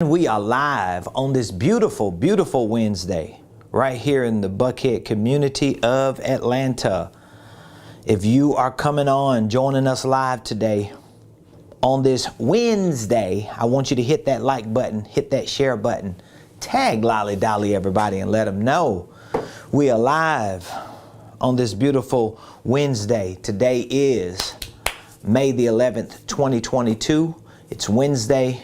We are live on this beautiful, beautiful Wednesday right here in the Buckhead community of Atlanta. If you are coming on, joining us live today on this Wednesday, I want you to hit that like button, hit that share button, tag Lolly Dolly everybody and let them know we are live on this beautiful Wednesday. Today is May the 11th, 2022. It's Wednesday.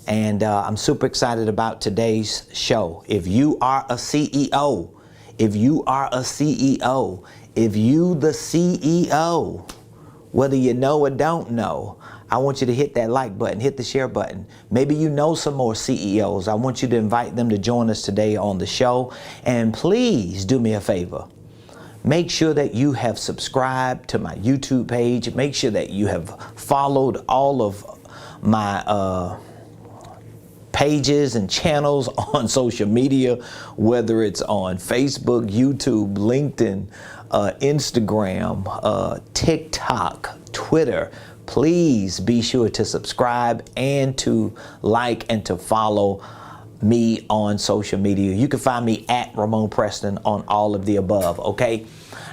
And I'm super excited about today's show. If you are a CEO, if you the CEO, whether you know or don't know, I want you to hit that like button, hit the share button. Maybe you know some more CEOs. I want you to invite them to join us today on the show. And please do me a favor. Make sure that you have subscribed to my YouTube page. Make sure that you have followed all of my pages and channels on social media, whether it's on Facebook, YouTube, LinkedIn, Instagram, TikTok, Twitter. Please be sure to subscribe and to like and to follow me on social media. You can find me at Ramon Preston on all of the above, okay?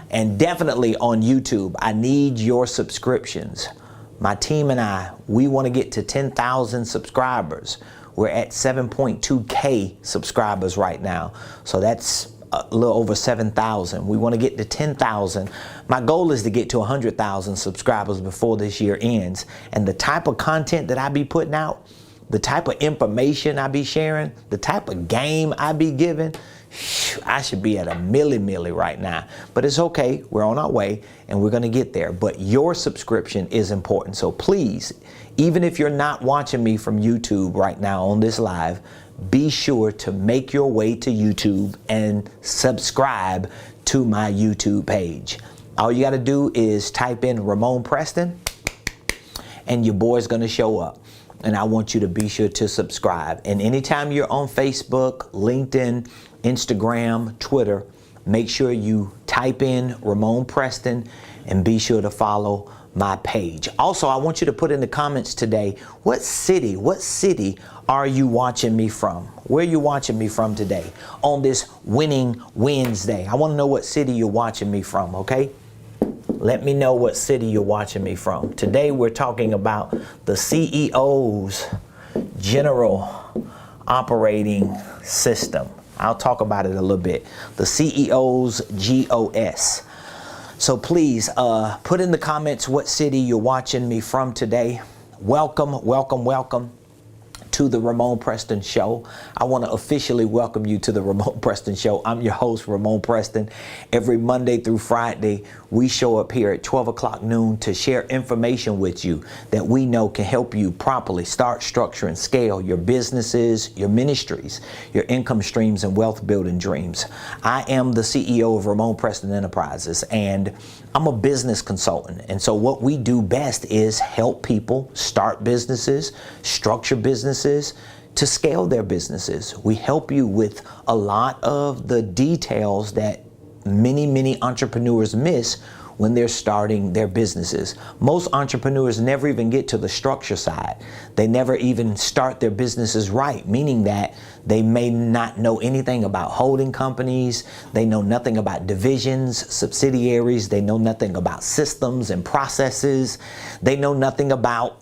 And definitely on YouTube, I need your subscriptions. My team and I, we want to get to 10,000 subscribers. We're at 7.2K subscribers right now. So that's a little over 7,000. We want to get to 10,000. My goal is to get to 100,000 subscribers before this year ends. And the type of content that I be putting out, the type of information I be sharing, the type of game I be giving, I should be at a milli right now. But it's okay. We're on our way and we're going to get there. But your subscription is important. So please, even if you're not watching me from YouTube right now on this live, be sure to make your way to YouTube and subscribe to my YouTube page. All you got to do is type in Ramon Preston and your boy's going to show up. And I want you to be sure to subscribe. And anytime you're on Facebook, LinkedIn, Instagram, Twitter, make sure you type in Ramon Preston and be sure to follow my page. Also, I want you to put in the comments today, what city are you watching me from? Where are you watching me from today on this winning Wednesday? I want to know what city you're watching me from, okay? Let me know what city you're watching me from. Today we're talking about the CEO's General Operating System. I'll talk about it a little bit. The CEO's GOS. So please put in the comments what city you're watching me from today. Welcome, welcome, welcome to the Ramon Preston Show. I want to officially welcome you to the Ramon Preston Show. I'm your host, Ramon Preston. Every Monday through Friday, we show up here at 12 o'clock noon to share information with you that we know can help you properly start, structure, and scale your businesses, your ministries, your income streams, and wealth building dreams. I am the CEO of Ramon Preston Enterprises, and I'm a business consultant. And so what we do best is help people start businesses, structure businesses, to scale their businesses. We help you with a lot of the details that many entrepreneurs miss when they're starting their businesses. Most entrepreneurs never even get to the structure side. They never even start their businesses right, meaning that they may not know anything about holding companies. They know nothing about divisions, subsidiaries. They know nothing about systems and processes. They know nothing about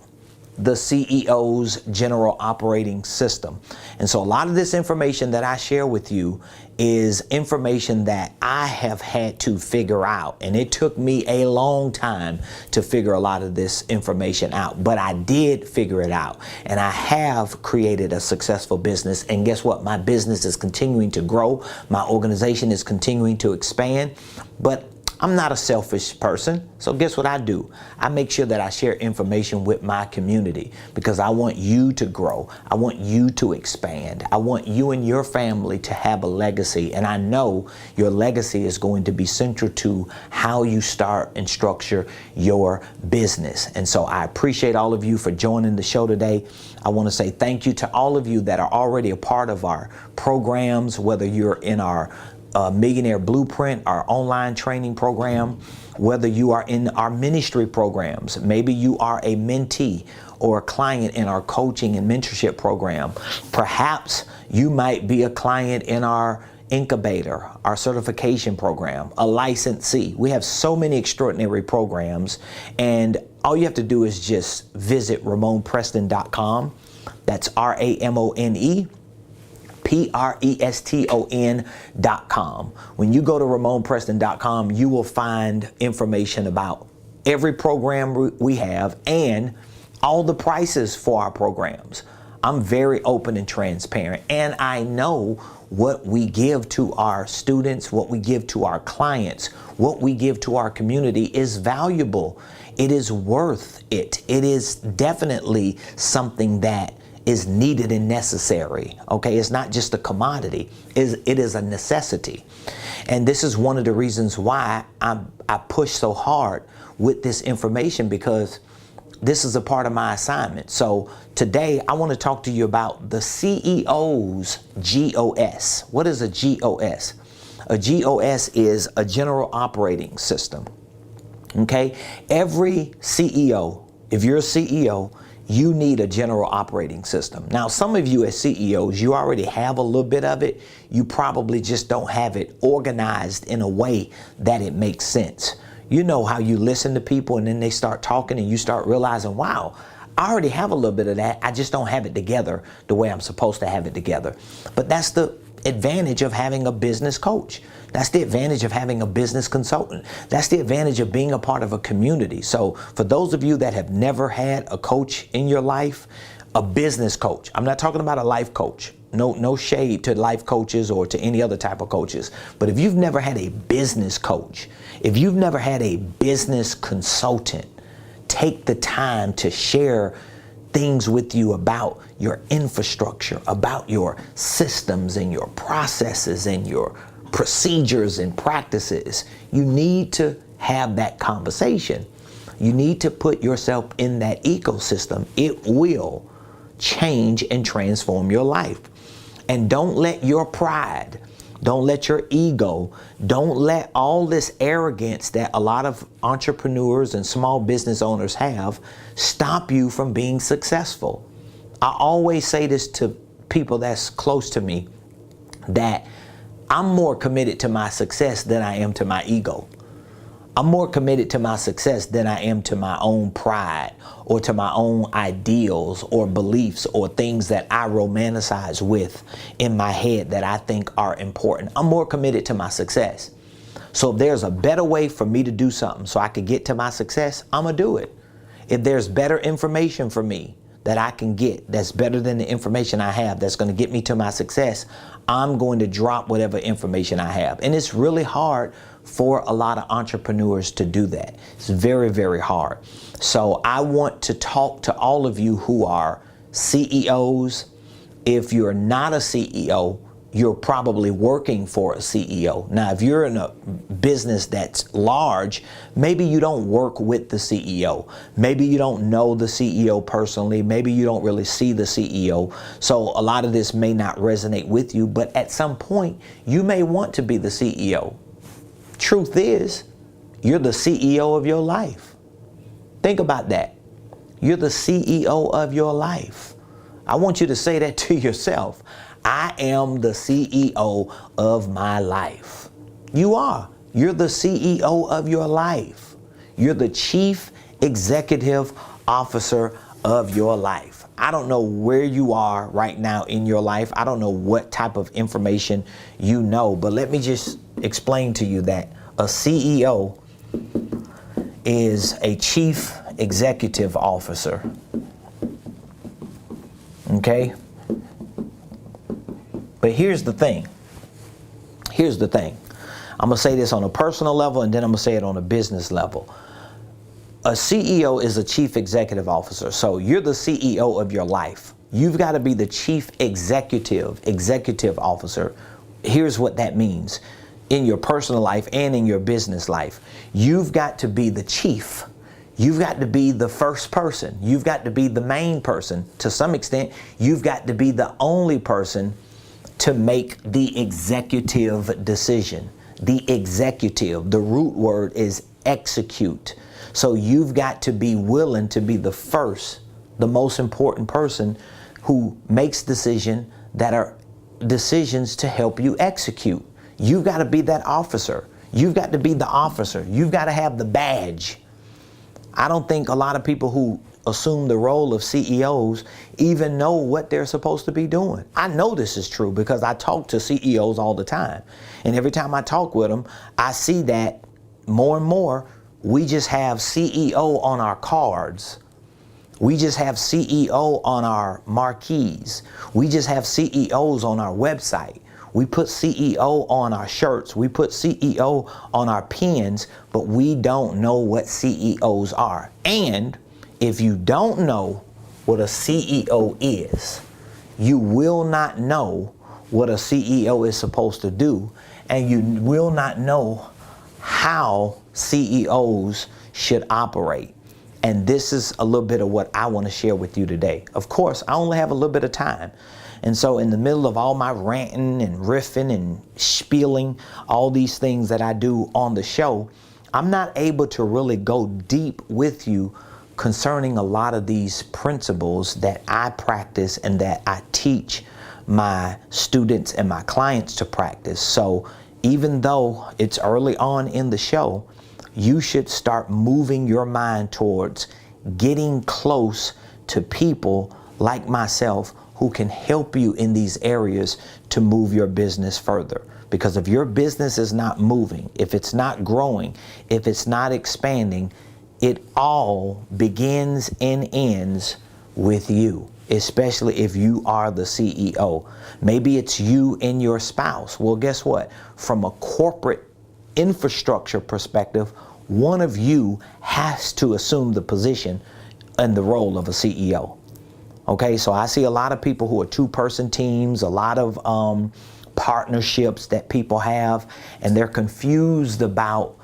the CEO's General Operating System. And so a lot of this information that I share with you is information that I have had to figure out. And it took me a long time to figure a lot of this information out. But I did figure it out. And I have created a successful business. And guess what? My business is continuing to grow. My organization is continuing to expand. But I'm not a selfish person, so guess what I do? I make sure that I share information with my community because I want you to grow. I want you to expand. I want you and your family to have a legacy, and I know your legacy is going to be central to how you start and structure your business. And so I appreciate all of you for joining the show today. I want to say thank you to all of you that are already a part of our programs, whether you're in our Millionaire Blueprint, our online training program, whether you are in our ministry programs, maybe you are a mentee, or a client in our coaching and mentorship program. Perhaps you might be a client in our incubator, our certification program, a licensee. We have so many extraordinary programs, and all you have to do is just visit RamonPreston.com. That's RamonPreston.com. When you go to RamonPreston.com, you will find information about every program we have and all the prices for our programs. I'm very open and transparent, and I know what we give to our students, what we give to our clients, what we give to our community is valuable. It is worth it. It is definitely something that is needed and necessary. Okay, it's not just a commodity. It is a necessity. And this is one of the reasons why I push so hard with this information, because this is a part of my assignment. So today I want to talk to you about the CEO's GOS. What is a GOS? A GOS is a general operating system. Okay? Every CEO, if you're a CEO, you need a general operating system. Now, some of you as CEOs, you already have a little bit of it. You probably just don't have it organized in a way that it makes sense. You know how you listen to people and then they start talking and you start realizing, wow, I already have a little bit of that. I just don't have it together the way I'm supposed to have it together. But that's the advantage of having a business coach. That's the advantage of having a business consultant. That's the advantage of being a part of a community. So for those of you that have never had a coach in your life, a business coach, I'm not talking about a life coach. No shade to life coaches or to any other type of coaches. But if you've never had a business coach, if you've never had a business consultant, take the time to share things with you about your infrastructure, about your systems and your processes and your procedures and practices. You need to have that conversation. You need to put yourself in that ecosystem. It will change and transform your life. And don't let your pride, don't let your ego, don't let all this arrogance that a lot of entrepreneurs and small business owners have stop you from being successful. I always say this to people that's close to me, that I'm more committed to my success than I am to my ego. I'm more committed to my success than I am to my own pride or to my own ideals or beliefs or things that I romanticize with in my head that I think are important. I'm more committed to my success. So if there's a better way for me to do something so I could get to my success, I'm gonna do it. If there's better information for me that I can get that's better than the information I have that's going to get me to my success, I'm going to drop whatever information I have. And it's really hard for a lot of entrepreneurs to do that. It's very, very hard. So I want to talk to all of you who are CEOs. If you're not a CEO, you're probably working for a CEO. Now, if you're in a business that's large, maybe you don't work with the CEO. Maybe you don't know the CEO personally. Maybe you don't really see the CEO. So a lot of this may not resonate with you, but at some point, you may want to be the CEO. Truth is, you're the CEO of your life. Think about that. You're the CEO of your life. I want you to say that to yourself. I am the CEO of my life. You are. You're the CEO of your life. You're the Chief Executive Officer of your life. I don't know where you are right now in your life. I don't know what type of information you know, but let me just explain to you that a CEO is a Chief Executive Officer. Okay? But here's the thing. Here's the thing. I'm going to say this on a personal level and then I'm going to say it on a business level. A CEO is a Chief Executive Officer. So you're the CEO of your life. You've got to be the Chief Executive Officer. Here's what that means. In your personal life and in your business life, you've got to be the chief. You've got to be the first person. You've got to be the main person. To some extent, you've got to be the only person to make the executive decision. The executive, the root word is execute. So you've got to be willing to be the first, the most important person who makes decisions that are decisions to help you execute. You've got to be that officer. You've got to be the officer. You've got to have the badge. I don't think a lot of people who assume the role of CEOs even know what they're supposed to be doing. I know this is true because I talk to CEOs all the time. And every time I talk with them, I see that more and more, we just have CEO on our cards. We just have CEO on our marquees. We just have CEOs on our website. We put CEO on our shirts. We put CEO on our pins, but we don't know what CEOs are. And if you don't know what a CEO is, you will not know what a CEO is supposed to do, and you will not know how CEOs should operate. And this is a little bit of what I want to share with you today. Of course, I only have a little bit of time. And so in the middle of all my ranting and riffing and spieling, all these things that I do on the show, I'm not able to really go deep with you concerning a lot of these principles that I practice and that I teach my students and my clients to practice. So even though it's early on in the show, you should start moving your mind towards getting close to people like myself who can help you in these areas to move your business further. Because if your business is not moving, if it's not growing, if it's not expanding, it all begins and ends with you, especially if you are the CEO. Maybe it's you and your spouse. Well, guess what? From a corporate infrastructure perspective, one of you has to assume the position and the role of a CEO. Okay, so I see a lot of people who are two-person teams, a lot of partnerships that people have, and they're confused about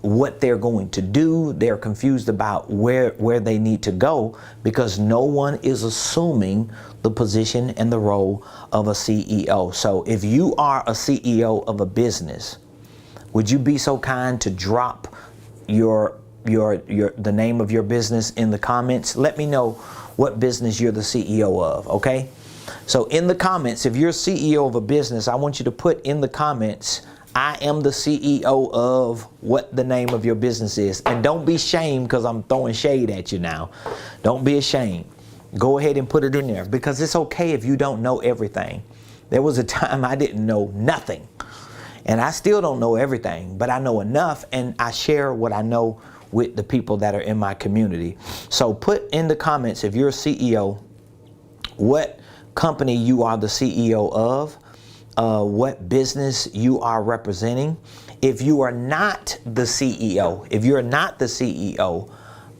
what they're going to do. They're confused about where they need to go because no one is assuming the position and the role of a CEO. So if you are a CEO of a business, would you be so kind to drop the name of your business in the comments? Let me know what business you're the CEO of, okay? So in the comments, if you're CEO of a business, I want you to put in the comments, I am the CEO of what the name of your business is. And don't be ashamed because I'm throwing shade at you now. Don't be ashamed. Go ahead and put it in there because it's okay if you don't know everything. There was a time I didn't know nothing. And I still don't know everything, but I know enough, and I share what I know with the people that are in my community. So put in the comments, if you're a CEO, what company you are the CEO of, what business you are representing. If you are not the CEO, if you're not the CEO,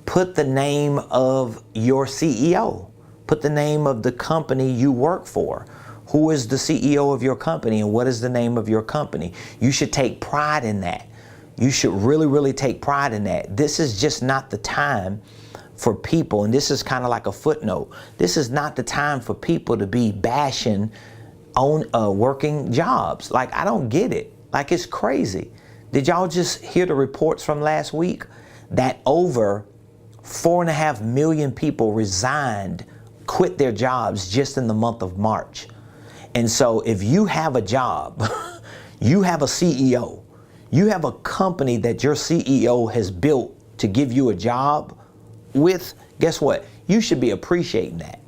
put the name of your CEO. Put the name of the company you work for. Who is the CEO of your company and what is the name of your company? You should take pride in that. You should really, really take pride in that. This is just not the time for people, and this is kind of like a footnote. This is not the time for people to be bashing on working jobs. Like, I don't get it. Like, it's crazy. Did y'all just hear the reports from last week that over 4.5 million people resigned, quit their jobs just in the month of March? And so if you have a job, you have a CEO, you have a company that your CEO has built to give you a job with, guess what? You should be appreciating that.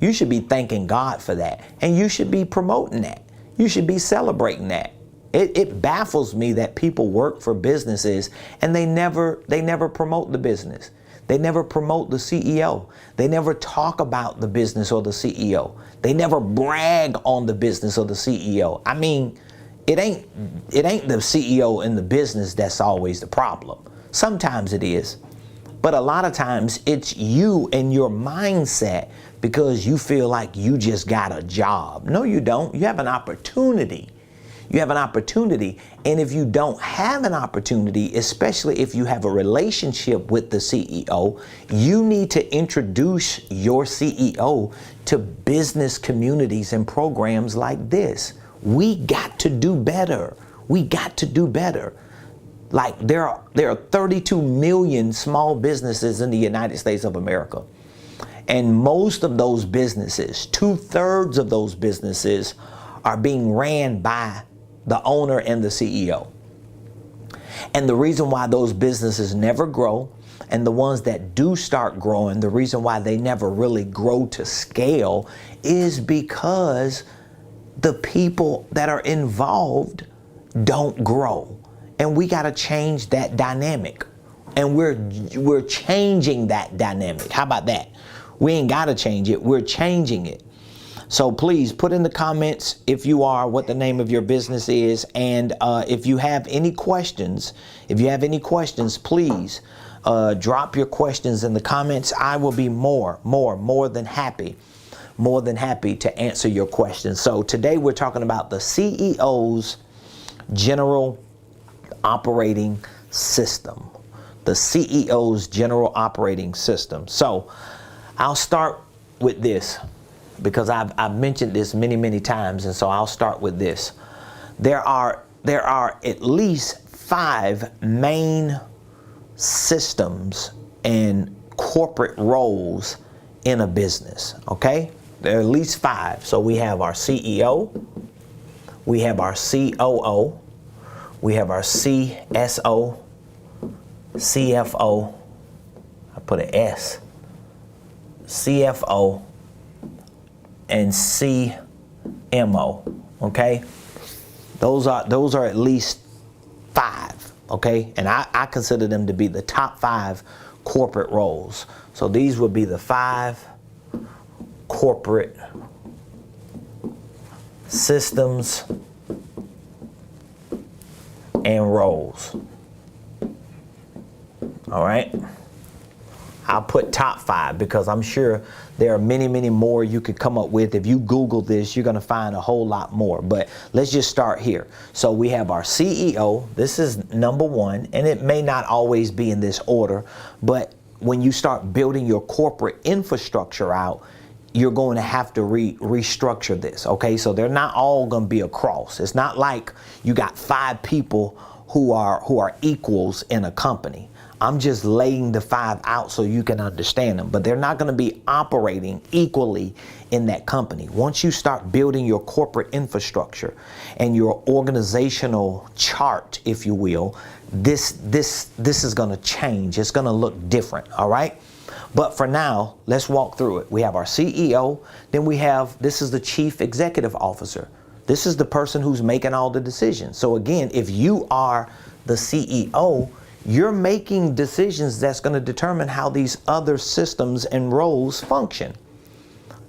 You should be thanking God for that. And you should be promoting that. You should be celebrating that. It baffles me that people work for businesses and they never promote the business. They never promote the CEO. They never talk about the business or the CEO. They never brag on the business or the CEO. I mean, it ain't the CEO in the business that's always the problem. Sometimes it is. But a lot of times it's you and your mindset because you feel like you just got a job. No, you don't. You have an opportunity. You have an opportunity. And if you don't have an opportunity, especially if you have a relationship with the CEO, you need to introduce your CEO to business communities and programs like this. We got to do better. We got to do better. Like there are 32 million small businesses in the United States of America. And most of those businesses, 2/3 of those businesses, are being ran by the owner and the CEO. And the reason why those businesses never grow, and the ones that do start growing, the reason why they never really grow to scale, is because the people that are involved don't grow. And we got to change that dynamic. And we're changing that dynamic. How about that? We ain't got to change it. We're changing it. So please put in the comments if you are, what the name of your business is. And if you have any questions, please drop your questions in the comments. I will be more than happy to answer your questions. So today we're talking about the CEO's general operating system. The CEO's general operating system. So I'll start with this, because I've mentioned this many times, and so I'll start with this. There are at least 5 main systems and corporate roles in a business, okay? There are at least 5. So we have our CEO, we have our COO, we have our CSO, CFO, I put an S, CFO, and CMO, okay? Those are at least 5, okay? And I consider them to be the top 5 corporate roles. So these would be the 5 corporate systems and roles. All right? I'll put top 5 because I'm sure there are many more you could come up with. If you Google this, you're going to find a whole lot more. But let's just start here. So we have our CEO. This is number 1, and it may not always be in this order, but when you start building your corporate infrastructure out, you're going to have to restructure this, okay? So they're not all going to be across. It's not like you got 5 people who are equals in a company. I'm just laying the 5 out so you can understand them, but they're not going to be operating equally in that company. Once you start building your corporate infrastructure and your organizational chart, if you will, this is going to change. It's going to look different, all right? But for now, let's walk through it. We have our CEO, then this is the Chief Executive Officer. This is the person who's making all the decisions. So again, if you are the CEO, you're making decisions that's going to determine how these other systems and roles function.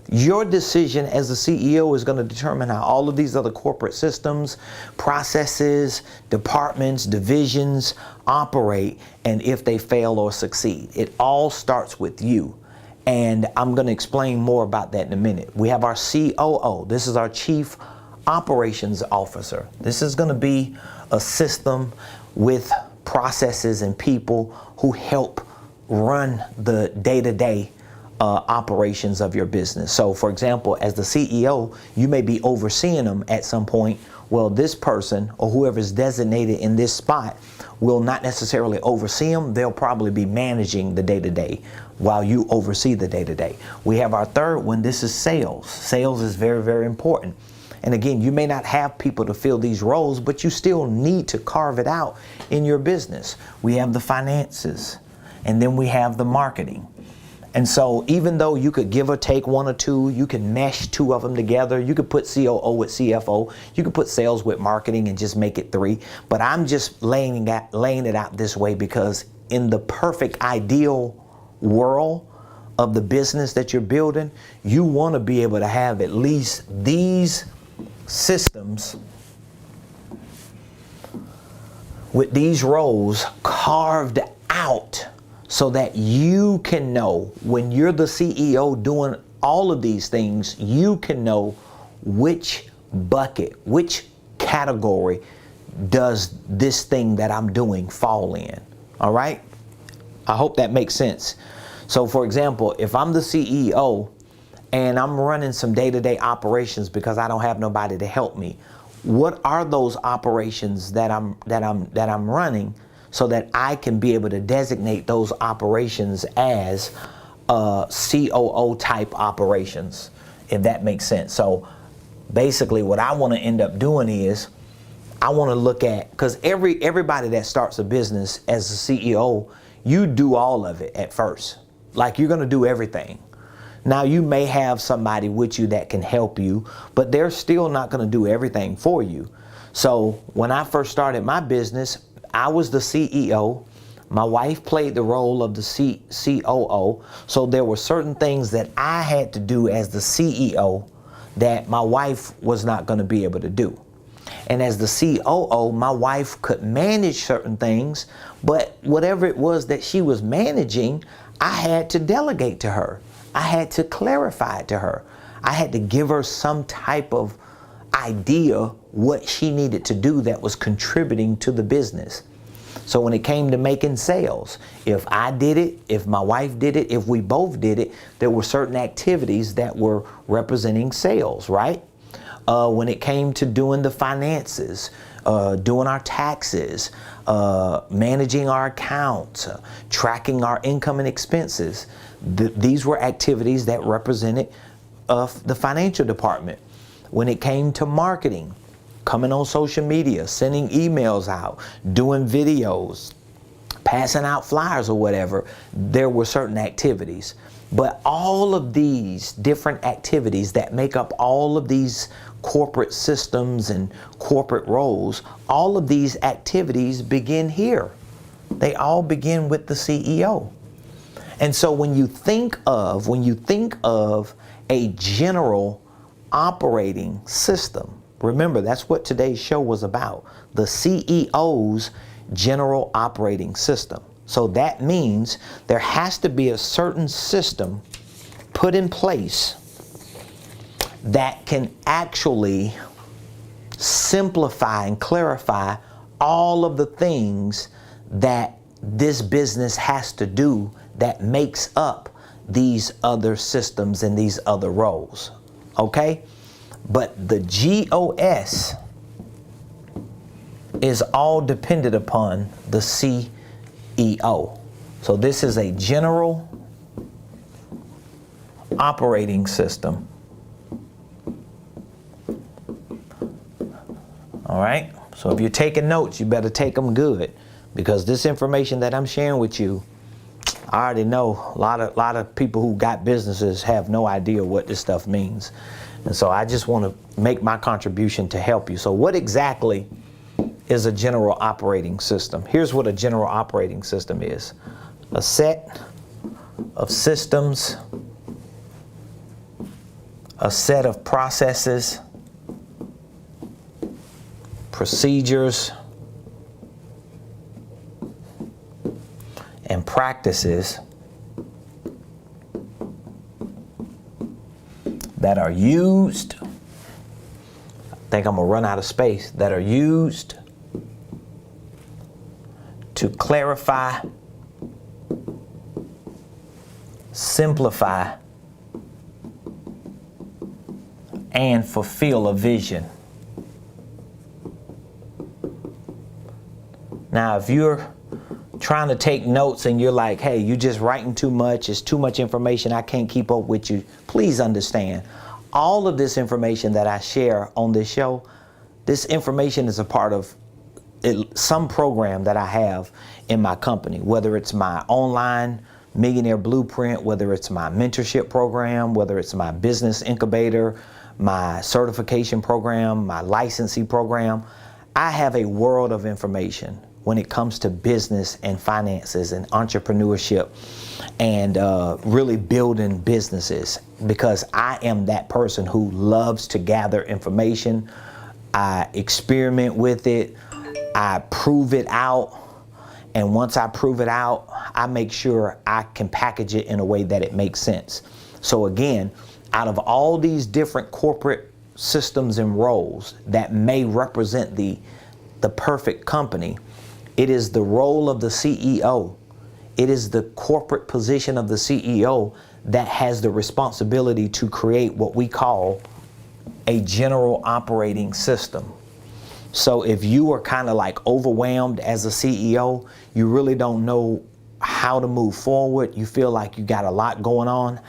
Your decision as the CEO is going to determine how all of these other corporate systems, processes, departments, divisions operate, and if they fail or succeed. It all starts with you. And I'm going to explain more about that in a minute. We have our COO. This is our Chief Operations Officer. This is going to be a system with processes and people who help run the day-to-day operations of your business. So for example, as the CEO, you may be overseeing them at some point. Well, this person or whoever is designated in this spot will not necessarily oversee them. They'll probably be managing the day-to-day while you oversee the day-to-day. We have our third one. This is sales. Sales is very important. And again, you may not have people to fill these roles, but you still need to carve it out in your business. We have the finances, and then we have the marketing. And so even though you could give or take 1 or 2, you can mesh 2 of them together. You could put COO with CFO. You could put sales with marketing and just make it 3. But I'm just laying it out this way because in the perfect ideal world of the business that you're building, you want to be able to have at least these systems with these roles carved out so that you can know when you're the CEO doing all of these things, you can know which bucket, which category does this thing that I'm doing fall in. All right? I hope that makes sense. So for example, if I'm the CEO and I'm running some day-to-day operations because I don't have nobody to help me, what are those operations that I'm running so that I can be able to designate those operations as COO type operations, if that makes sense. So basically what I want to end up doing is I want to look at, because everybody that starts a business as a CEO, you do all of it at first. Like, you're going to do everything. Now, you may have somebody with you that can help you, but they're still not going to do everything for you. So when I first started my business, I was the CEO. My wife played the role of the COO. So there were certain things that I had to do as the CEO that my wife was not going to be able to do. And as the COO, my wife could manage certain things, but whatever it was that she was managing, I had to delegate to her. I had to clarify it to her. I had to give her some type of idea what she needed to do that was contributing to the business. So when it came to making sales, if I did it, if my wife did it, if we both did it, there were certain activities that were representing sales, right? When it came to doing the finances, doing our taxes, managing our accounts, tracking our income and expenses, these were activities that represented the financial department. When it came to marketing, coming on social media, sending emails out, doing videos, passing out flyers or whatever, there were certain activities. But all of these different activities that make up all of these corporate systems and corporate roles, all of these activities begin here. They all begin with the CEO. And so when you think of a general operating system, remember, that's what today's show was about, the CEO's general operating system. So that means there has to be a certain system put in place that can actually simplify and clarify all of the things that this business has to do that makes up these other systems and these other roles. Okay? But the GOS is all dependent upon the CEO. So this is a general operating system. All right? So if you're taking notes, you better take them good, because this information that I'm sharing with you, I already know a lot of people who got businesses have no idea what this stuff means. And so I just want to make my contribution to help you. So what exactly is a general operating system? Here's what a general operating system is. A set of systems, a set of processes, procedures, and practices that are used, I think I'm gonna run out of space, that are used to clarify, simplify, and fulfill a vision. Now, if you're trying to take notes and you're like, hey, you're just writing too much, it's too much information, I can't keep up with you, please understand, all of this information that I share on this show, this information is a part of some program that I have in my company, whether it's my online Millionaire Blueprint, whether it's my mentorship program, whether it's my business incubator, my certification program, my licensing program. I have a world of information when it comes to business and finances and entrepreneurship and really building businesses, because I am that person who loves to gather information. I experiment with it. I prove it out. And once I prove it out, I make sure I can package it in a way that it makes sense. So again, out of all these different corporate systems and roles that may represent the perfect company, it is the role of the CEO. It is the corporate position of the CEO that has the responsibility to create what we call a general operating system. So if you are kind of like overwhelmed as a CEO, you really don't know how to move forward, you feel like you got a lot going on,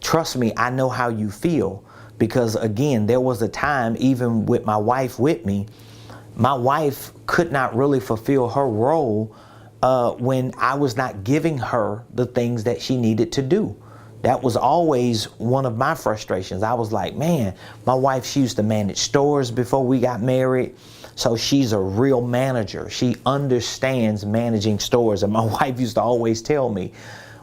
trust me, I know how you feel. Because again, there was a time, even with my wife with me, my wife could not really fulfill her role when I was not giving her the things that she needed to do. That was always one of my frustrations. I was like, man, my wife, she used to manage stores before we got married. So she's a real manager. She understands managing stores. And my wife used to always tell me,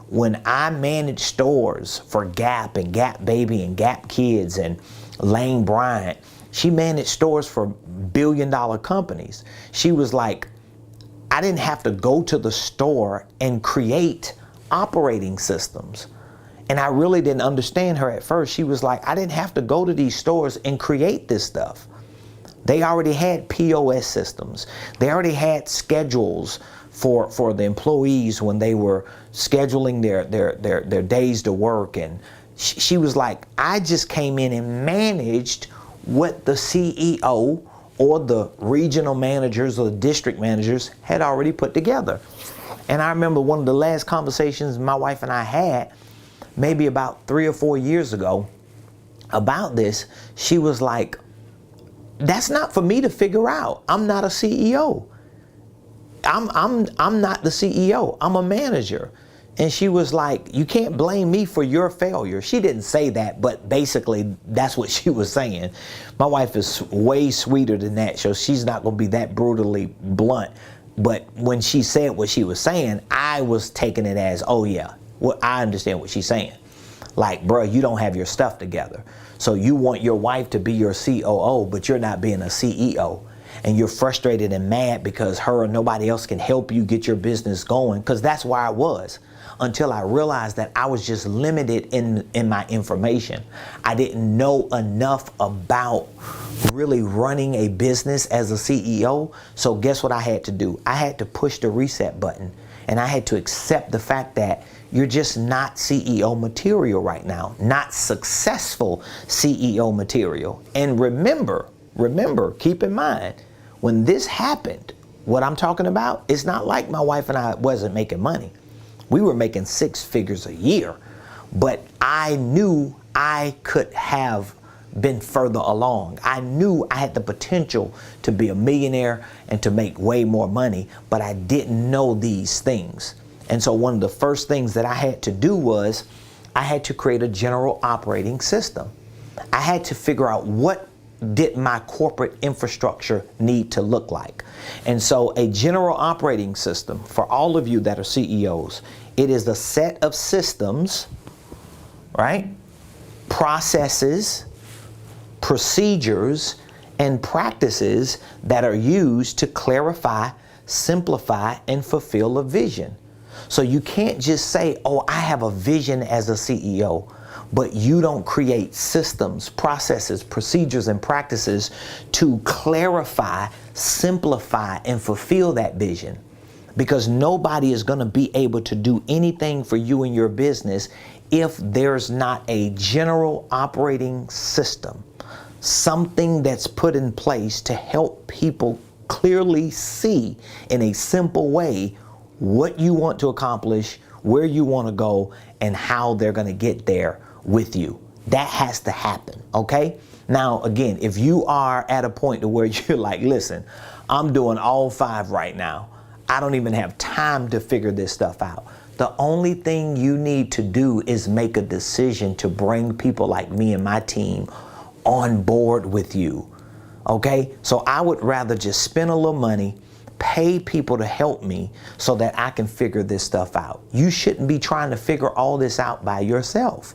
when I managed stores for Gap and Gap Baby and Gap Kids and Lane Bryant, she managed stores for billion-dollar companies. She was like, I didn't have to go to the store and create operating systems. And I really didn't understand her at first. She was like, I didn't have to go to these stores and create this stuff. They already had POS systems. They already had schedules for the employees when they were scheduling their days to work. And she was like, I just came in and managed what the CEO or the regional managers or the district managers had already put together. And I remember one of the last conversations my wife and I had, maybe about 3 or 4 years ago, about this. She was like, that's not for me to figure out. I'm not a CEO. I'm not the CEO. I'm a manager. And she was like, you can't blame me for your failure. She didn't say that, but basically that's what she was saying. My wife is way sweeter than that, so she's not going to be that brutally blunt. But when she said what she was saying, I was taking it as, oh yeah, well, I understand what she's saying. Like, bro, you don't have your stuff together. So you want your wife to be your COO, but you're not being a CEO. And you're frustrated and mad because her or nobody else can help you get your business going. Because that's where I was, until I realized that I was just limited in my information. I didn't know enough about really running a business as a CEO. So guess what I had to do? I had to push the reset button. And I had to accept the fact that you're just not CEO material right now, not successful CEO material. And remember, keep in mind, when this happened, what I'm talking about, it's not like my wife and I wasn't making money. We were making 6 figures a year, but I knew I could have been further along. I knew I had the potential to be a millionaire and to make way more money, but I didn't know these things. And so one of the first things that I had to do was I had to create a general operating system. I had to figure out what did my corporate infrastructure need to look like. And so a general operating system, for all of you that are CEOs, it is the set of systems, right? Processes, procedures, and practices that are used to clarify, simplify, and fulfill a vision. So you can't just say, oh, I have a vision as a CEO, but you don't create systems, processes, procedures, and practices to clarify, simplify, and fulfill that vision. Because nobody is going to be able to do anything for you in your business if there's not a general operating system, something that's put in place to help people clearly see in a simple way what you want to accomplish, where you want to go, and how they're going to get there with you. That has to happen, okay? Now, again, if you are at a point to where you're like, listen, I'm doing all 5 right now. I don't even have time to figure this stuff out. The only thing you need to do is make a decision to bring people like me and my team on board with you, okay? So I would rather just spend a little money, pay people to help me so that I can figure this stuff out. You shouldn't be trying to figure all this out by yourself.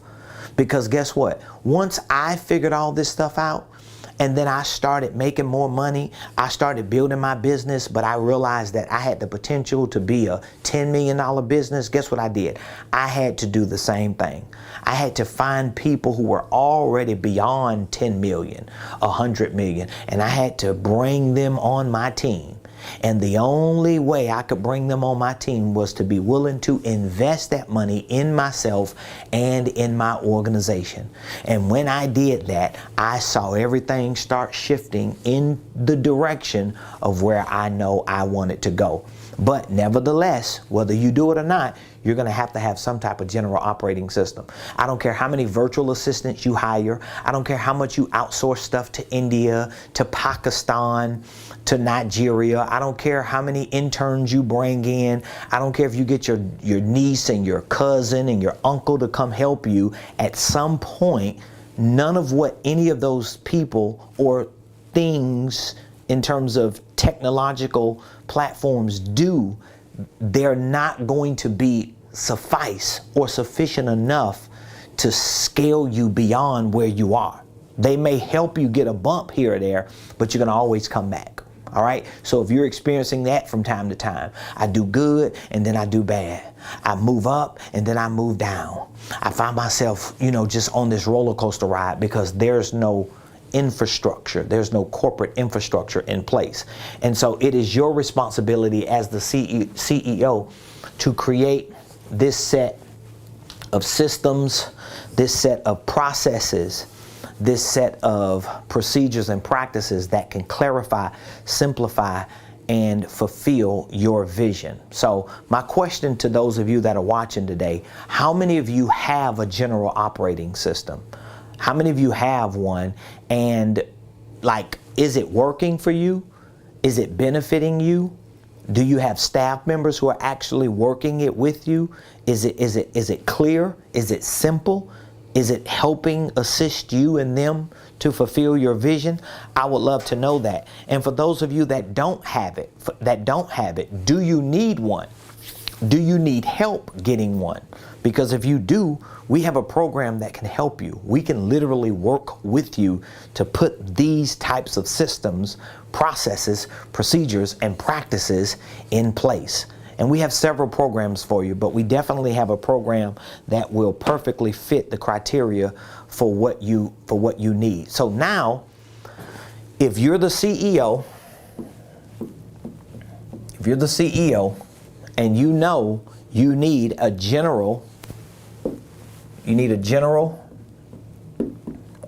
Because guess what? Once I figured all this stuff out, and then I started making more money, I started building my business, but I realized that I had the potential to be a $10 million business. Guess what I did? I had to do the same thing. I had to find people who were already beyond 10 million, 100 million, and I had to bring them on my team. And the only way I could bring them on my team was to be willing to invest that money in myself and in my organization. And when I did that, I saw everything start shifting in the direction of where I know I wanted to go. But nevertheless, whether you do it or not, you're going to have some type of general operating system. I don't care how many virtual assistants you hire. I don't care how much you outsource stuff to India, to Pakistan, to Nigeria. I don't care how many interns you bring in. I don't care if you get your niece and your cousin and your uncle to come help you. At some point, none of what any of those people or things in terms of technological platforms do, they're not going to be suffice or sufficient enough to scale you beyond where you are. They may help you get a bump here or there, but you're going to always come back. All right. So if you're experiencing that from time to time, I do good and then I do bad. I move up and then I move down. I find myself, just on this roller coaster ride because there's no infrastructure. There's no corporate infrastructure in place. And so it is your responsibility as the CEO to create this set of systems, this set of processes, this set of procedures and practices that can clarify, simplify, and fulfill your vision. So my question to those of you that are watching today, how many of you have a general operating system? How many of you have one? And is it working for you? Is it benefiting you? Do you have staff members who are actually working it with you? Is it clear? Is it simple? Is it helping assist you and them to fulfill your vision? I would love to know that. And for those of you that don't have it, do you need one? Do you need help getting one? Because if you do, we have a program that can help you. We can literally work with you to put these types of systems, processes, procedures, and practices in place. And we have several programs for you, but we definitely have a program that will perfectly fit the criteria for what you need. So now, if you're the CEO, and you need a general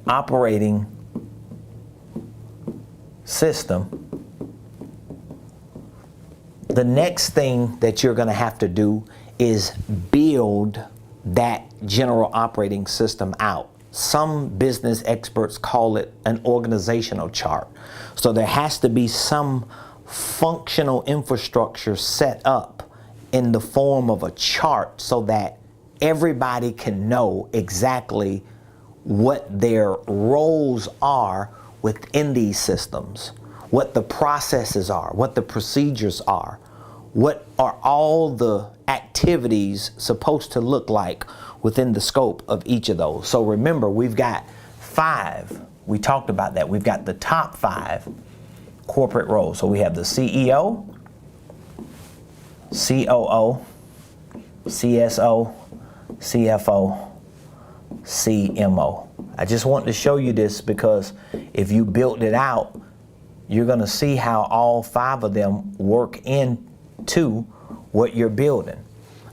operating system, the next thing that you're going to have to do is build that general operating system out. Some business experts call it an organizational chart. So there has to be some functional infrastructure set up in the form of a chart so that everybody can know exactly what their roles are within these systems, what the processes are, what the procedures are, what are all the activities supposed to look like within the scope of each of those. So remember, we've got 5. We talked about that. We've got the top 5 corporate roles. So we have the CEO, COO, CSO, CFO, CMO. I just want to show you this because if you build it out, you're going to see how all 5 of them work into what you're building.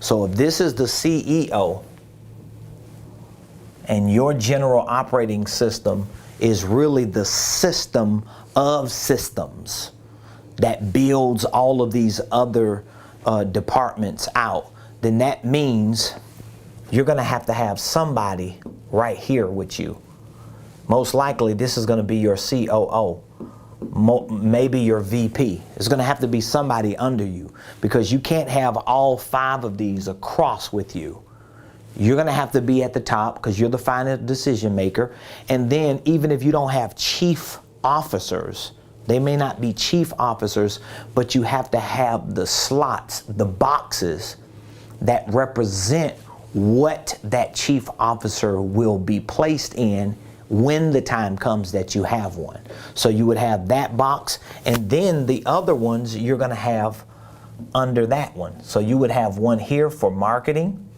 So if this is the CEO and your general operating system is really the system of systems that builds all of these other departments out, then that means you're going to have somebody right here with you. Most likely this is going to be your COO, maybe your VP. It's going to have to be somebody under you because you can't have all 5 of these across with you. You're going to have to be at the top because you're the final decision maker. And then even if you don't have chief officers, they may not be chief officers, but you have to have the slots, the boxes that represent what that chief officer will be placed in when the time comes that you have one. So you would have that box, and then the other ones you're going to have under that one. So you would have one here for marketing.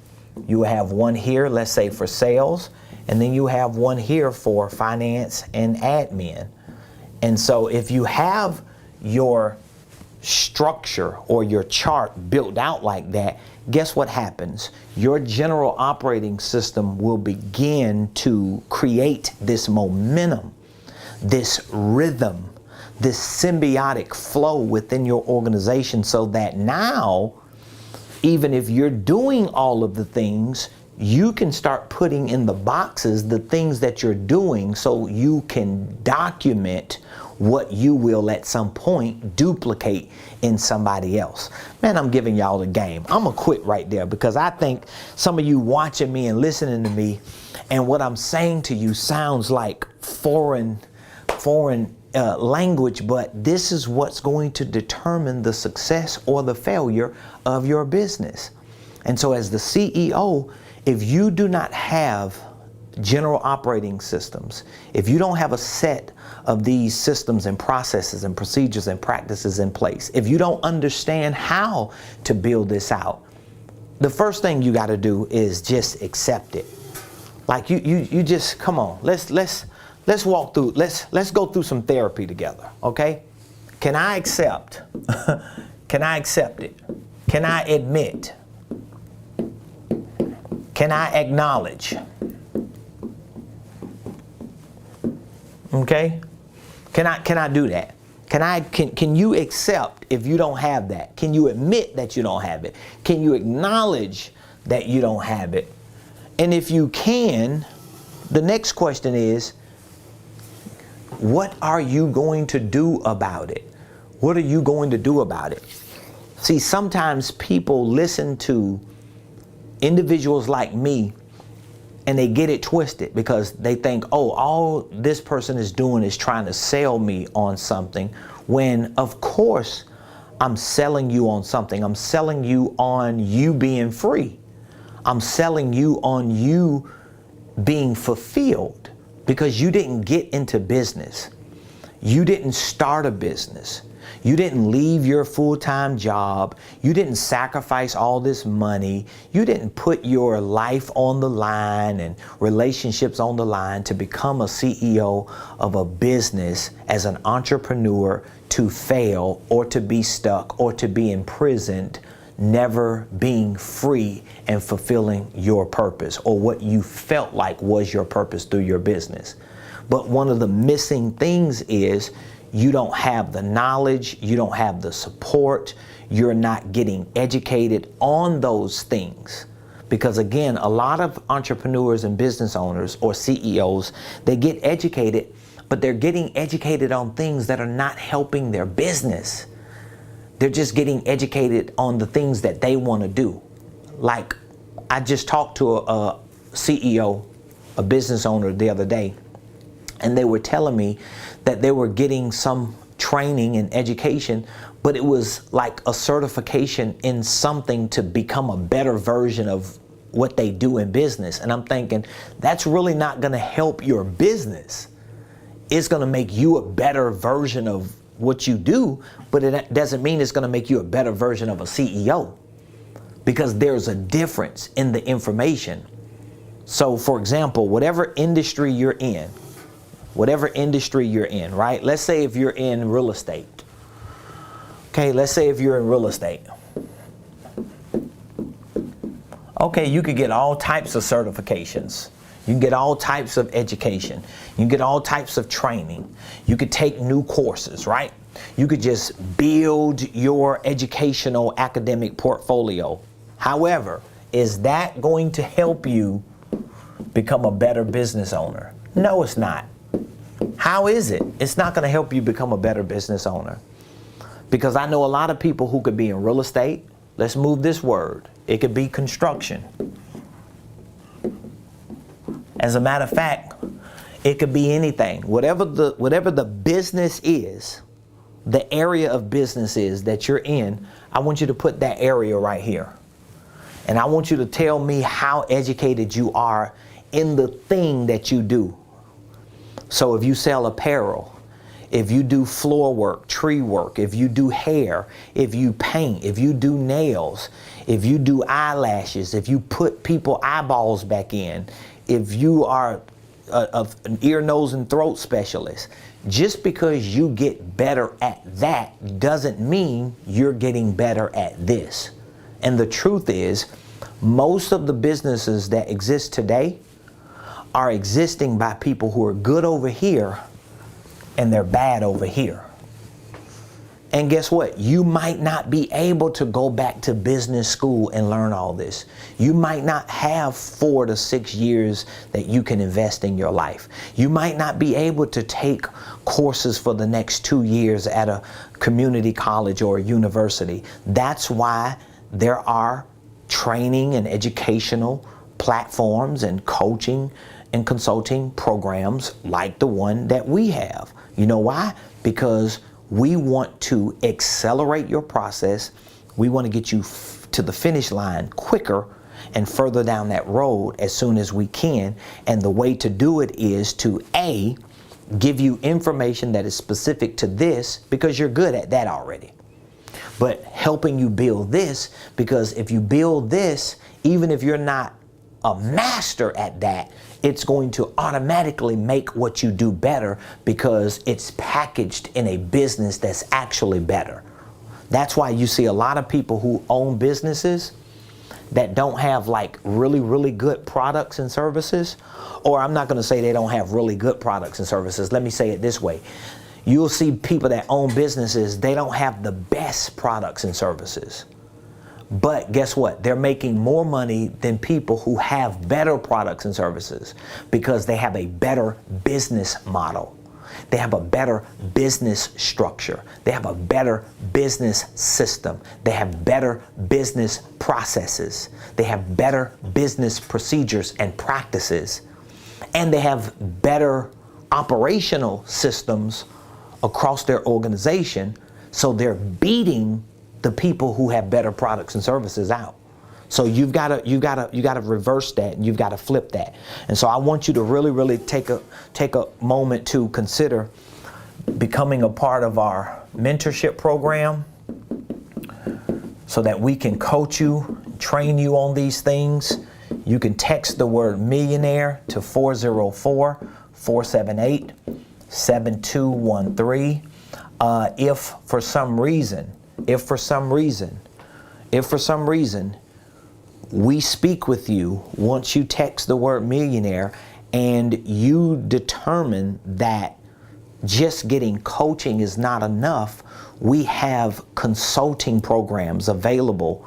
You would have one here, let's say, for sales, and then you have one here for finance and admin. And so if you have your structure or your chart built out like that, guess what happens? Your general operating system will begin to create this momentum, this rhythm, this symbiotic flow within your organization, so that now, even if you're doing all of the things, you can start putting in the boxes the things that you're doing, so you can document what you will at some point duplicate in somebody else. Man, I'm giving y'all the game. I'm gonna quit right there, because I think some of you watching me and listening to me, and what I'm saying to you sounds like foreign language, but this is what's going to determine the success or the failure of your business. And so as the CEO, if you do not have general operating systems, if you don't have a set of these systems and processes and procedures and practices in place, if you don't understand how to build this out, the first thing you got to do is just accept it. Like you just, come on, let's walk through, let's go through some therapy together, okay? Can I accept? Can I accept it? Can I admit? Can I acknowledge? Okay? Can I do that? Can you accept if you don't have that? Can you admit that you don't have it? Can you acknowledge that you don't have it? And if you can, the next question is, what are you going to do about it? What are you going to do about it? See, sometimes people listen to individuals like me and they get it twisted, because they think, oh, all this person is doing is trying to sell me on something, when of course I'm selling you on something. I'm selling you on you being free. I'm selling you on you being fulfilled, because you didn't get into business. You didn't start a business. You didn't leave your full-time job. You didn't sacrifice all this money. You didn't put your life on the line and relationships on the line to become a CEO of a business as an entrepreneur, to fail or to be stuck or to be imprisoned, never being free and fulfilling your purpose or what you felt like was your purpose through your business. But one of the missing things is you don't have the knowledge, you don't have the support, you're not getting educated on those things. Because again, a lot of entrepreneurs and business owners or CEOs, they get educated, but they're getting educated on things that are not helping their business. They're just getting educated on the things that they want to do. Like, I just talked to a CEO, a business owner the other day, and they were telling me that they were getting some training and education, but it was like a certification in something to become a better version of what they do in business. And I'm thinking, that's really not going to help your business. It's going to make you a better version of what you do, but it doesn't mean it's going to make you a better version of a CEO, because there's a difference in the information. So for example, whatever industry you're in, right? Let's say if you're in real estate. Okay, let's say if you're in real estate. Okay, you could get all types of certifications. You can get all types of education. You can get all types of training. You could take new courses, right? You could just build your educational academic portfolio. However, is that going to help you become a better business owner? No, it's not. How is it? It's not going to help you become a better business owner. Because I know a lot of people who could be in real estate. Let's move this word. It could be construction. As a matter of fact, it could be anything. Whatever the business is, the area of business is that you're in, I want you to put that area right here. And I want you to tell me how educated you are in the thing that you do. So if you sell apparel, if you do floor work, tree work, if you do hair, if you paint, if you do nails, if you do eyelashes, if you put people eyeballs back in, if you are an ear, nose, and throat specialist, just because you get better at that doesn't mean you're getting better at this. And the truth is, most of the businesses that exist today are existing by people who are good over here and they're bad over here. And guess what? You might not be able to go back to business school and learn all this. You might not have 4 to 6 years that you can invest in your life. You might not be able to take courses for the next 2 years at a community college or a university. That's why there are training and educational platforms and coaching and consulting programs like the one that we have. You know why? Because we want to accelerate your process. We want to get you to the finish line quicker and further down that road as soon as we can. And the way to do it is to A, give you information that is specific to this because you're good at that already. But helping you build this, because if you build this, even if you're not a master at that, it's going to automatically make what you do better because it's packaged in a business that's actually better. That's why you see a lot of people who own businesses that don't have like really good products and services, or I'm not going to say they don't have really good products and services. Let me say it this way. You'll see people that own businesses, they don't have the best products and services. But guess what? They're making more money than people who have better products and services because they have a better business model. They have a better business structure. They have a better business system. They have better business processes. They have better business procedures and practices. And they have better operational systems across their organization. So they're beating the people who have better products and services out. So you've got to reverse that, and you've got to flip that. And so I want you to really take a moment to consider becoming a part of our mentorship program so that we can coach you, train you on these things. You can text the word millionaire to 404-478-7213. If for some reason we speak with you once you text the word millionaire and you determine that just getting coaching is not enough, we have consulting programs available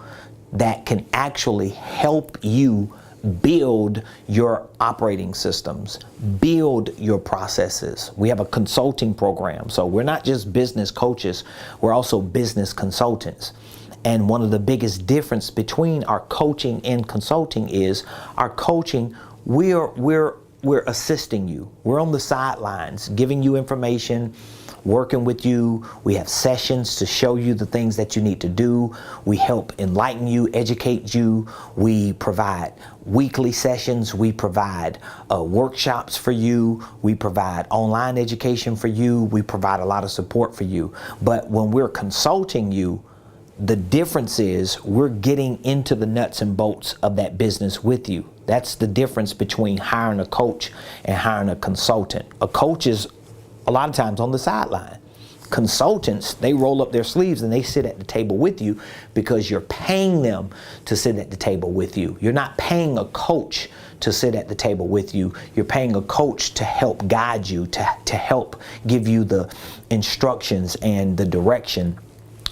that can actually help you build your operating systems, build your processes. We have a consulting program. So we're not just business coaches, we're also business consultants. And one of the biggest difference between our coaching and consulting is our coaching, we're assisting you. We're on the sidelines, giving you information, working with you. We have sessions to show you the things that you need to do. We help enlighten you, educate you. We provide weekly sessions. We provide workshops for you. We provide online education for you. We provide a lot of support for you. But when we're consulting you, the difference is we're getting into the nuts and bolts of that business with you. That's the difference between hiring a coach and hiring a consultant. A coach is a lot of times on the sideline. Consultants, they roll up their sleeves and they sit at the table with you because you're paying them to sit at the table with you. You're not paying a coach to sit at the table with you. You're paying a coach to help guide you, to help give you the instructions and the direction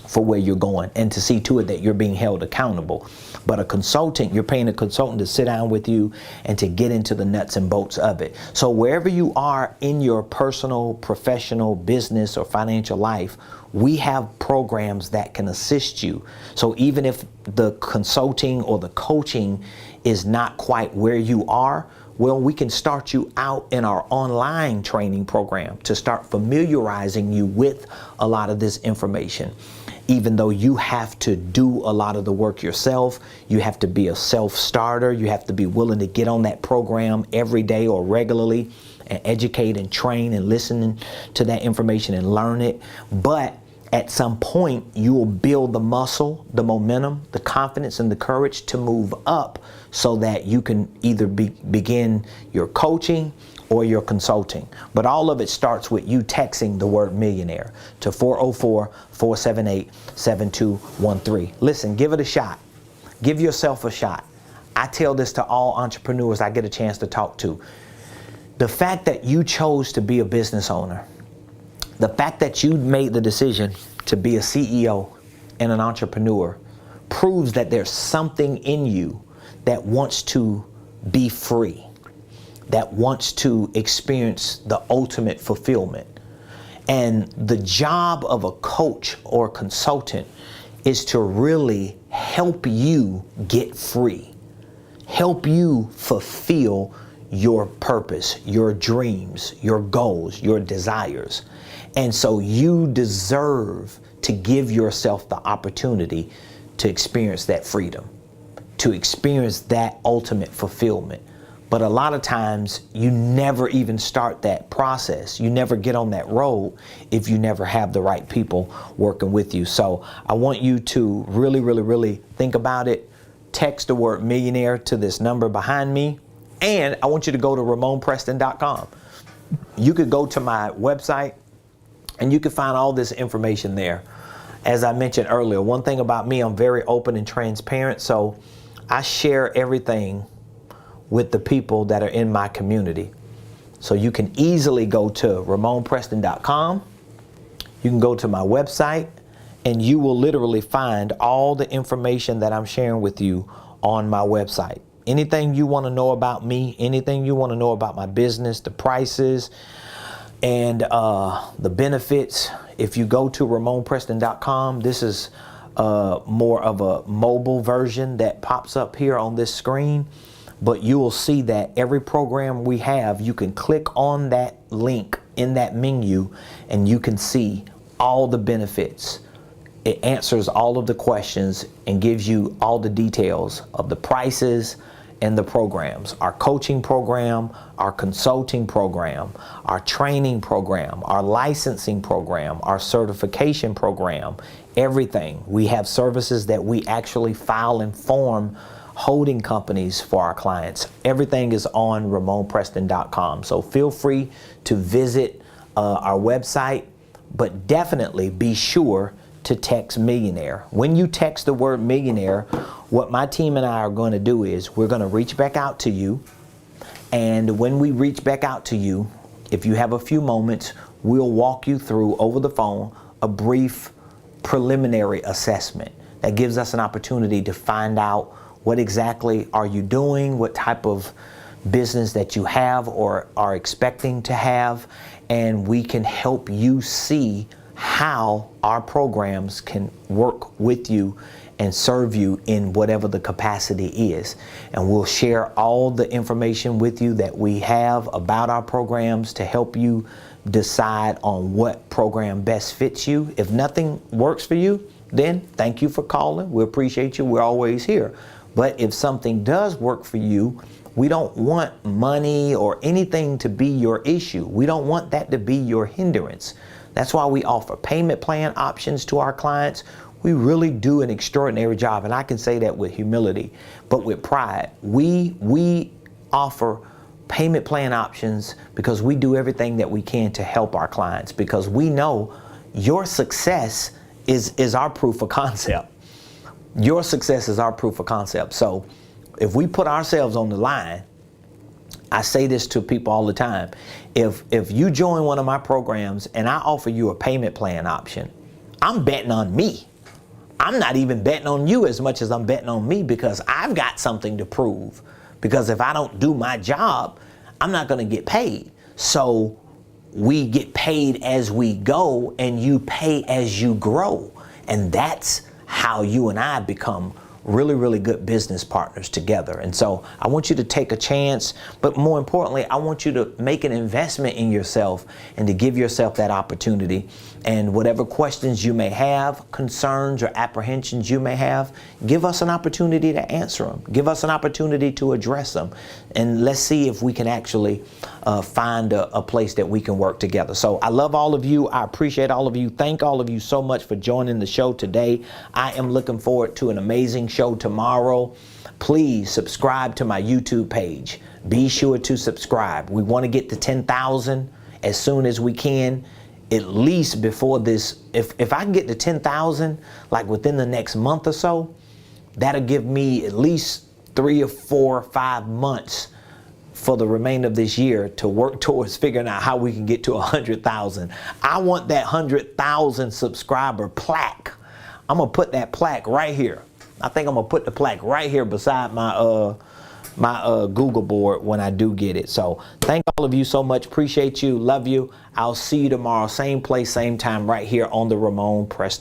for where you're going, and to see to it that you're being held accountable. But a consultant, you're paying a consultant to sit down with you and to get into the nuts and bolts of it. So wherever you are in your personal, professional, business, or financial life, we have programs that can assist you. So even if the consulting or the coaching is not quite where you are, well, we can start you out in our online training program to start familiarizing you with a lot of this information. Even though you have to do a lot of the work yourself, you have to be a self-starter, you have to be willing to get on that program every day or regularly and educate and train and listen to that information and learn it. But at some point, you will build the muscle, the momentum, the confidence, and the courage to move up so that you can either begin your coaching or your consulting. But all of it starts with you texting the word millionaire to 404-478-7213. Listen, give it a shot. Give yourself a shot. I tell this to all entrepreneurs I get a chance to talk to. The fact that you chose to be a business owner, The fact that you made the decision to be a CEO and an entrepreneur proves that there's something in you that wants to be free, that wants to experience the ultimate fulfillment. And the job of a coach or consultant is to really help you get free, help you fulfill your purpose, your dreams, your goals, your desires. And so you deserve to give yourself the opportunity to experience that freedom, to experience that ultimate fulfillment. But a lot of times you never even start that process. You never get on that road if you never have the right people working with you. So I want you to really, really, really think about it. Text the word millionaire to this number behind me. And I want you to go to RamonPreston.com. You could go to my website and you can find all this information there. As I mentioned earlier, one thing about me, I'm very open and transparent. So I share everything with the people that are in my community. So you can easily go to RamonPreston.com. You can go to my website and you will literally find all the information that I'm sharing with you on my website. Anything you want to know about me, anything you want to know about my business, the prices and the benefits. If you go to RamonPreston.com, this is more of a mobile version that pops up here on this screen. But you will see that every program we have, you can click on that link in that menu and you can see all the benefits. It answers all of the questions and gives you all the details of the prices and the programs. Our coaching program, our consulting program, our training program, our licensing program, our certification program, everything. We have services that we actually file and form holding companies for our clients. Everything is on RamonPreston.com. So feel free to visit our website, but definitely be sure to text millionaire. When you text the word millionaire, what my team and I are going to do is we're going to reach back out to you. And when we reach back out to you, if you have a few moments, we'll walk you through over the phone a brief preliminary assessment that gives us an opportunity to find out what exactly are you doing, what type of business that you have or are expecting to have, and we can help you see how our programs can work with you and serve you in whatever the capacity is. And we'll share all the information with you that we have about our programs to help you decide on what program best fits you. If nothing works for you, then thank you for calling. We appreciate you. We're always here. But if something does work for you, we don't want money or anything to be your issue. We don't want that to be your hindrance. That's why we offer payment plan options to our clients. We really do an extraordinary job, and I can say that with humility, but with pride. We offer payment plan options because we do everything that we can to help our clients, because we know your success is our proof of concept. Your success is our proof of concept. So if we put ourselves on the line, I say this to people all the time. If you join one of my programs and I offer you a payment plan option, I'm betting on me. I'm not even betting on you as much as I'm betting on me, because I've got something to prove. Because if I don't do my job, I'm not going to get paid. So we get paid as we go, and you pay as you grow. And that's how you and I become really, really good business partners together. And so I want you to take a chance, but more importantly, I want you to make an investment in yourself and to give yourself that opportunity. And whatever questions you may have, concerns or apprehensions you may have, give us an opportunity to answer them. Give us an opportunity to address them. And let's see if we can actually find a place that we can work together. So I love all of you. I appreciate all of you. Thank all of you so much for joining the show today. I am looking forward to an amazing show tomorrow. Please subscribe to my YouTube page. Be sure to subscribe. We want to get to 10,000 as soon as we can. At least before this, if I can get to 10,000, like within the next month or so, that'll give me at least 3 or 4 or 5 months for the remainder of this year to work towards figuring out how we can get to 100,000. I want that 100,000 subscriber plaque. I'm gonna put that plaque right here. I think I'm gonna put the plaque right here beside my Google board when I do get it. So thank all of you so much. Appreciate you. Love you. I'll see you tomorrow. Same place, same time, right here on the Ramon Preston